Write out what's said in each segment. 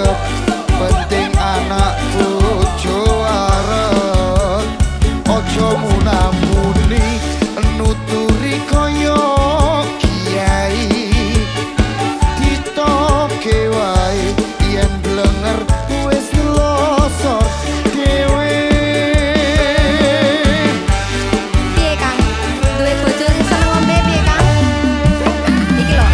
anggap penting anak bojo arep ojo munamuni nuturi kaya kiai ditoke wae yen blenger wis losor dhewe. Piye Kang? Duwe bojo sing seneng ngombe piye Kang? Iki lho.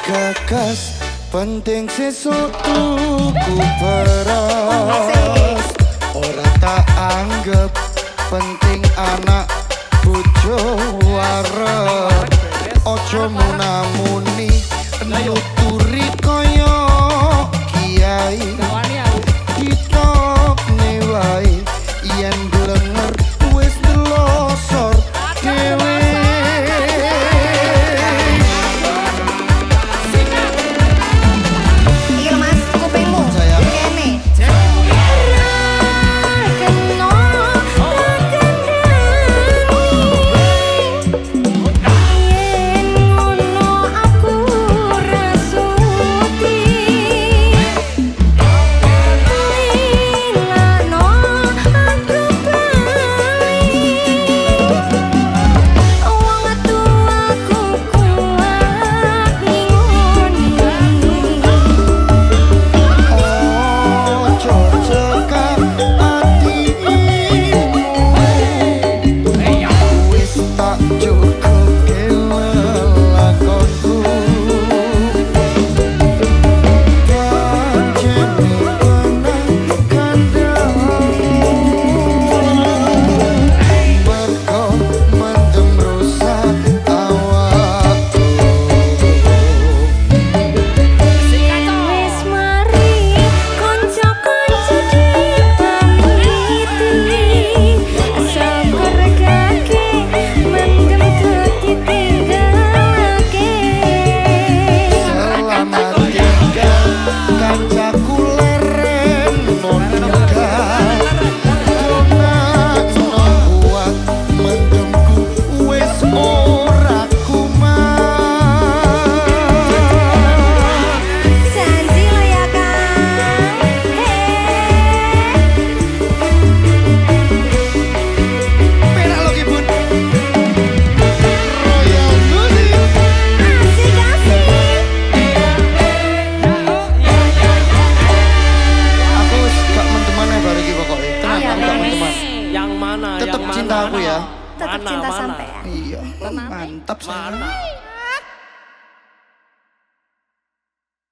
Gagas penting sesuk tuku beras ora tak anggap penting anak bojo arep ojo munamuni nuturi kaya kiai ditokne wae yen blenger wis delosor dhewe. Yang mana? Tetap cinta aku ya. Tetap cinta sampai ya. Iya, mantap. Mana?